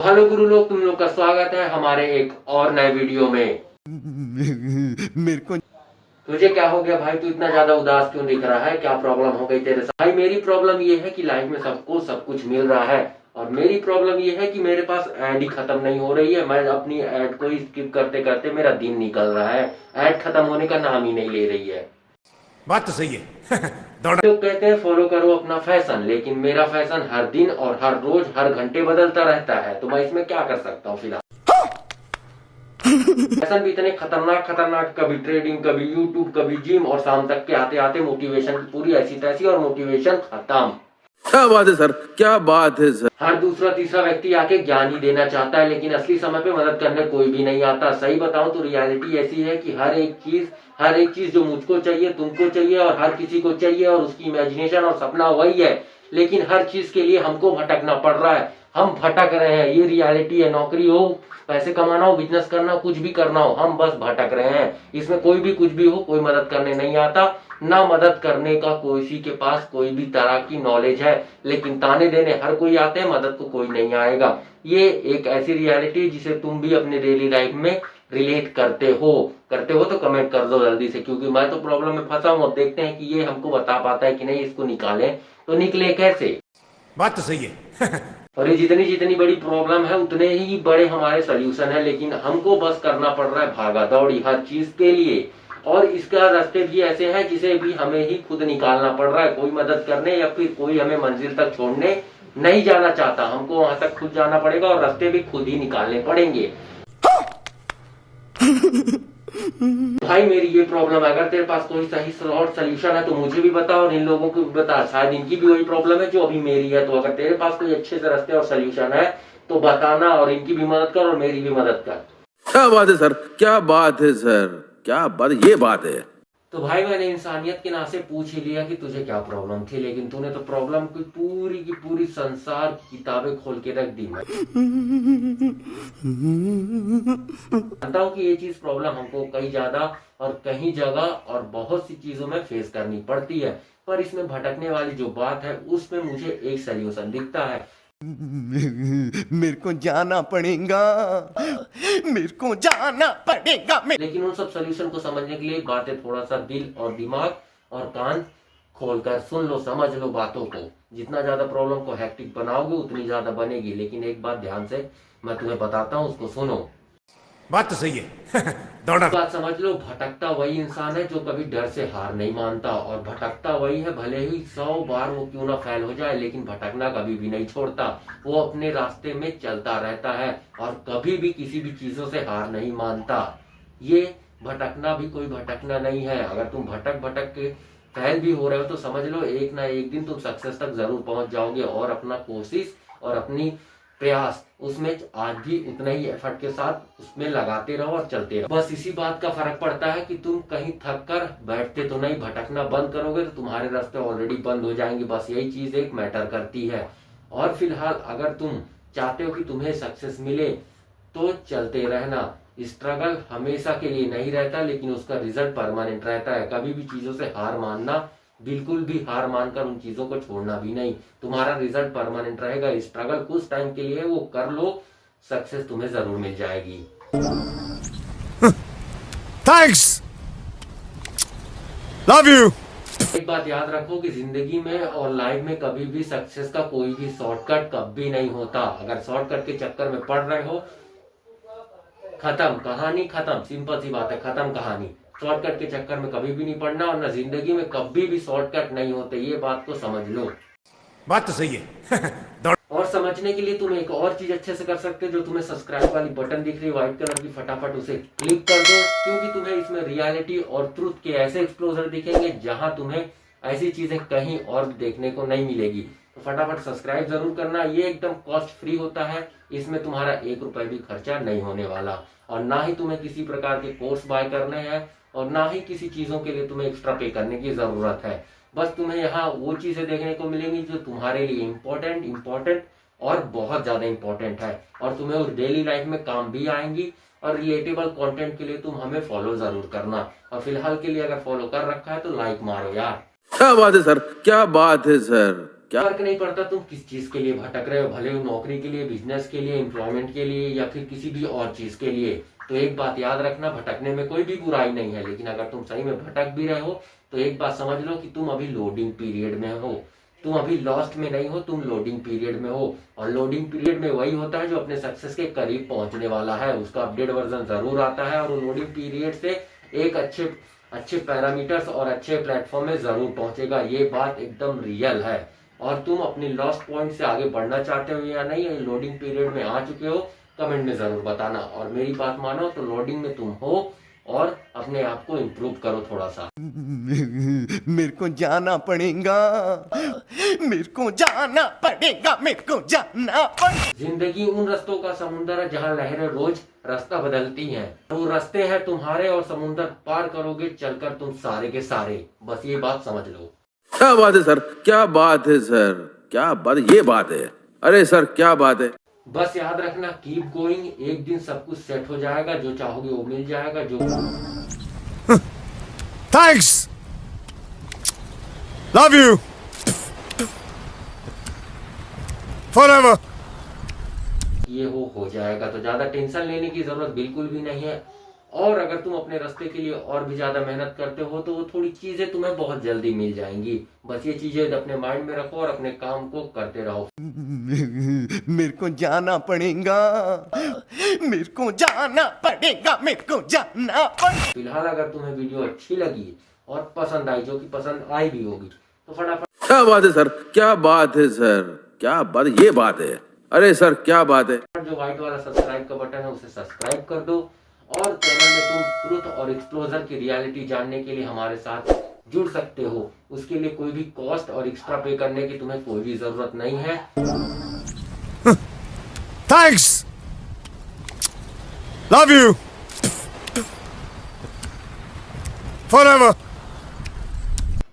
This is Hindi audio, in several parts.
हेलो गुरु लोग, तुम लोग का स्वागत है हमारे एक और नए वीडियो में। मेरे को तुझे क्या हो गया भाई? तू इतना ज्यादा उदास क्यों दिख रहा है? क्या प्रॉब्लम हो गई तेरे साथ? भाई मेरी प्रॉब्लम ये है कि लाइफ में सबको सब कुछ मिल रहा है और मेरी प्रॉब्लम ये है कि मेरे पास ऐड ही खत्म नहीं हो रही है। मैं अपनी ऐड को स्किप करते करते मेरा दिन निकल रहा है। ऐड खत्म होने का नाम ही नहीं ले रही है। बात तो सही है। लोग कहते हैं फॉलो करो अपना फैशन, लेकिन मेरा फैशन हर दिन और हर रोज हर घंटे बदलता रहता है, तो मैं इसमें क्या कर सकता हूँ फिलहाल? फैशन भी इतने खतरनाक खतरनाक, कभी ट्रेडिंग, कभी यूट्यूब, कभी जिम, और शाम तक के आते आते मोटिवेशन की पूरी ऐसी तैसी और मोटिवेशन खत्म। क्या बात है सर, क्या बात है सर। हर दूसरा तीसरा व्यक्ति आके ज्ञान ही देना चाहता है, लेकिन असली समय पे मदद करने कोई भी नहीं आता। सही बताऊं तो रियलिटी ऐसी है कि हर एक चीज जो मुझको चाहिए, तुमको चाहिए और हर किसी को चाहिए, और उसकी इमेजिनेशन और सपना वही है, लेकिन हर चीज के लिए हमको भटकना पड़ रहा है। हम भटक रहे हैं, ये रियलिटी है। नौकरी हो, पैसे कमाना हो, बिजनेस करना हो, कुछ भी करना हो, हम बस भटक रहे हैं। इसमें कोई भी कुछ भी हो, कोई मदद करने नहीं आता, ना मदद करने का किसी के पास कोई भी तरह की नॉलेज है, लेकिन ताने देने हर कोई आते हैं, मदद को कोई नहीं आएगा। ये एक ऐसी रियलिटी जिसे तुम भी अपने डेली लाइफ में रिलेट करते हो तो कमेंट कर दो जल्दी से, क्योंकि मैं तो प्रॉब्लम में फंसा हूं। देखते हैं कि ये हमको बता पाता है कि नहीं, इसको निकालें तो निकले कैसे। बात तो सही है। और ये जितनी जितनी बड़ी प्रॉब्लम है उतने ही बड़े हमारे सोल्यूशन है, लेकिन हमको बस करना पड़ रहा है भागा दौड़ी हर चीज के लिए। और इसका रास्ते भी ऐसे हैं जिसे भी हमें ही खुद निकालना पड़ रहा है। कोई मदद करने या फिर कोई हमें मंजिल तक छोड़ने नहीं जाना चाहता, हमको वहां तक खुद जाना पड़ेगा और रास्ते भी खुद ही निकालने पड़ेंगे। भाई मेरी ये प्रॉब्लम है, अगर तेरे पास कोई सही शॉर्ट सोल्यूशन है तो मुझे भी बता और इन लोगों को भी बता, शायद इनकी भी वही प्रॉब्लम है जो अभी मेरी है। तो अगर तेरे पास कोई अच्छे से रास्ते और सोल्यूशन है तो बताना, और इनकी भी मदद कर और मेरी भी मदद कर। क्या बात है सर, क्या बात है सर, क्या बात, ये बात है। तो भाई मैंने इंसानियत के नाते पूछ ही लिया कि तुझे क्या प्रॉब्लम थी, लेकिन तूने तो प्रॉब्लम की पूरी संसार की किताबें खोल के रख दी। मैं जानता हूँ कि ये चीज प्रॉब्लम हमको कई ज्यादा और कहीं जगह और बहुत सी चीजों में फेस करनी पड़ती है, पर इसमें भटकने वाली जो बात है उसमें मुझे एक सोल्यूशन दिखता है। मेरे को जाना पड़ेगा, मेरे को जाना पड़ेगा। लेकिन उन सब सोल्यूशन को समझने के लिए बातें थोड़ा सा दिल और दिमाग और कान खोलकर सुन लो, समझ लो बातों को। जितना ज्यादा प्रॉब्लम को हैक्टिक बनाओगे उतनी ज्यादा बनेगी, लेकिन एक बात ध्यान से मैं तुम्हें बताता हूँ, उसको सुनो। बात तो सही है। दौड़ा बात समझ लो, भटकता वही इंसान है जो कभी डर से हार नहीं मानता, और भटकता वही है भले ही 100 बार वो क्यों ना फेल हो जाए, लेकिन भटकना कभी भी नहीं छोड़ता। वो अपने रास्ते में चलता रहता है और कभी भी किसी भी चीजों से हार नहीं मानता। ये भटकना भी कोई भटकना नहीं है। अगर तुम भटक भटक के फेल भी हो रहे हो तो समझ लो एक ना एक दिन तुम सक्सेस तक जरूर पहुंच जाओगे, और अपना कोशिश और अपनी प्रयास उसमें आज भी उतना ही एफर्ट के साथ उसमें लगाते रहो और चलते रहो। बस इसी बात का फर्क पड़ता है कि तुम कहीं थक कर बैठते तो नहीं, भटकना बंद करोगे तो तुम्हारे रास्ते ऑलरेडी बंद हो जाएंगे। बस यही चीज एक मैटर करती है। और फिलहाल अगर तुम चाहते हो कि तुम्हें सक्सेस मिले तो चलते रहना। स्ट्रगल हमेशा के लिए नहीं रहता, लेकिन उसका रिजल्ट परमानेंट रहता है। कभी भी चीजों से हार मानना, बिल्कुल भी हार मानकर उन चीजों को छोड़ना भी नहीं, तुम्हारा रिजल्ट परमानेंट रहेगा। स्ट्रगल कुछ टाइम के लिए वो कर लो, सक्सेस तुम्हें जरूर मिल जाएगी। Thanks, love you. एक बात याद रखो कि जिंदगी में और लाइफ में कभी भी सक्सेस का कोई भी शॉर्टकट कभी नहीं होता। अगर शॉर्टकट के चक्कर में पड़ रहे हो, खत्म कहानी, खत्म। सिंपल सी बात है, खत्म कहानी। शॉर्टकट के चक्कर में कभी भी नहीं पड़ना, और ना जिंदगी में कभी भी शॉर्टकट नहीं होते, ये बात को समझ लो। बात तो सही है। और समझने के लिए तुम एक और चीज अच्छे से कर सकते हो, जो तुम्हें सब्सक्राइब वाली बटन दिख रही है व्हाइट कलर की, फटाफट उसे क्लिक कर दो, क्योंकि तुम्हें इसमें रियलिटी और ट्रुथ के ऐसे एक्सप्लोजर दिखेंगे जहां तुम्हें ऐसी चीजें कहीं और देखने को नहीं मिलेगी। तो फटाफट सब्सक्राइब जरूर करना। ये एकदम कॉस्ट फ्री होता है, इसमें तुम्हारा 1 रुपए भी खर्चा नहीं होने वाला, और ना ही तुम्हें किसी प्रकार के कोर्स बाय करने हैं, और ना ही किसी चीजों के लिए तुम्हें एक्स्ट्रा पे करने की जरूरत है। बस तुम्हें यहाँ वो चीजें देखने को मिलेंगी जो तुम्हारे लिए इम्पोर्टेंट और बहुत ज्यादा इम्पोर्टेंट है, और तुम्हें उस डेली लाइफ में काम भी आएंगी। और रिलेटेबल कंटेंट के लिए तुम हमें फॉलो जरूर करना, और फिलहाल के लिए अगर फॉलो कर रखा है तो लाइक मारो यार। क्या बात है सर, क्या बात है सर। क्या फर्क नहीं पड़ता तुम किस चीज के लिए भटक रहे हो, भले वो नौकरी के लिए, बिजनेस के लिए, एम्प्लॉयमेंट के लिए या फिर किसी भी और चीज के लिए। तो एक बात याद रखना, भटकने में कोई भी बुराई नहीं है, लेकिन अगर तुम सही में भटक भी रहे हो तो एक बात समझ लो कि तुम अभी लोडिंग पीरियड में हो। तुम अभी लॉस्ट में नहीं हो, तुम लोडिंग पीरियड में हो। और लोडिंग पीरियड में वही होता है जो अपने सक्सेस के करीब पहुंचने वाला है, उसका अपडेट वर्जन जरूर आता है और लोडिंग पीरियड से एक अच्छे पैरामीटर्स और अच्छे प्लेटफॉर्म में जरूर पहुंचेगा। ये बात एकदम रियल है। और तुम अपने लॉस्ट पॉइंट से आगे बढ़ना चाहते हो या नहीं, लोडिंग पीरियड में आ चुके हो, कमेंट में जरूर बताना। और मेरी बात मानो तो लोडिंग में तुम हो और अपने आप को इम्प्रूव करो थोड़ा सा। मेरे को जाना पड़ेगा, मेरे को जाना पड़ेगा, मेरे को जाना पड़ेगा। जिंदगी उन रास्तों का समुंदर है जहाँ लहरें रोज रास्ता बदलती हैं। वो रास्ते हैं तुम्हारे और समुंदर पार करोगे चलकर तुम सारे के सारे। बस ये बात समझ लो। क्या बात है सर, क्या बात है सर, क्या बात, ये बात है। अरे सर क्या बात है। बस याद रखना, कीप गोइंग, एक दिन सब कुछ सेट हो जाएगा, जो चाहोगे वो मिल जाएगा। जो थैंक्स, लव यू फॉरएवर। ये हो जाएगा, तो ज्यादा टेंशन लेने की जरूरत बिल्कुल भी नहीं है। और अगर तुम अपने रास्ते के लिए और भी ज्यादा मेहनत करते हो तो वो थोड़ी चीजें तुम्हें बहुत जल्दी मिल जाएंगी। बस ये चीजें अपने माइंड में रखो और अपने काम को करते रहो। मेरे को जाना पड़ेगा, मेरे को जाना पड़ेगा, मेरे को जाना पड़ेगा। फिलहाल अगर तुम्हें वीडियो अच्छी लगी और पसंद आई, जो कि पसंद आई भी होगी, तो फटाफट क्या बात है सर, क्या बात है सर, क्या बात, ये बाट है। अरे सर क्या बात है। जो व्हाइट वाला सब्सक्राइब का बटन है उसे सब्सक्राइब कर दो। और चैनल में तुम ट्रुथ और एक्सप्लोजर की रियलिटी जानने के लिए हमारे साथ जुड़ सकते हो। उसके लिए कोई भी कॉस्ट और एक्स्ट्रा पे करने की तुम्हें कोई भी जरूरत नहीं है। Thanks, love you forever.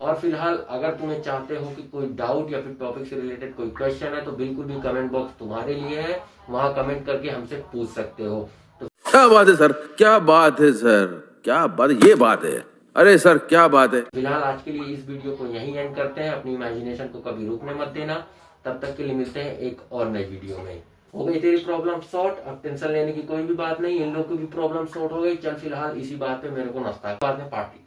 और फिलहाल अगर तुम्हें चाहते हो कि कोई डाउट या फिर टॉपिक से रिलेटेड कोई क्वेश्चन है तो बिल्कुल भी कमेंट बॉक्स तुम्हारे लिए है, वहां कमेंट करके हमसे पूछ सकते हो। तो क्या बात है सर, क्या बात है सर, क्या बात, ये बात है। अरे सर क्या बात है। फिलहाल आज के लिए इस वीडियो को यहीं एंड करते हैं। अपनी इमेजिनेशन को कभी रुकने मत देना। तब तक के लिए मिलते हैं एक और नई वीडियो में। हो गई तेरी प्रॉब्लम सॉर्ट, अब टेंशन लेने की कोई भी बात नहीं। इन लोग की भी प्रॉब्लम सॉर्ट हो गई। चल फिलहाल इसी बात पे मेरे को नाश्ता, बाद में पार्टी।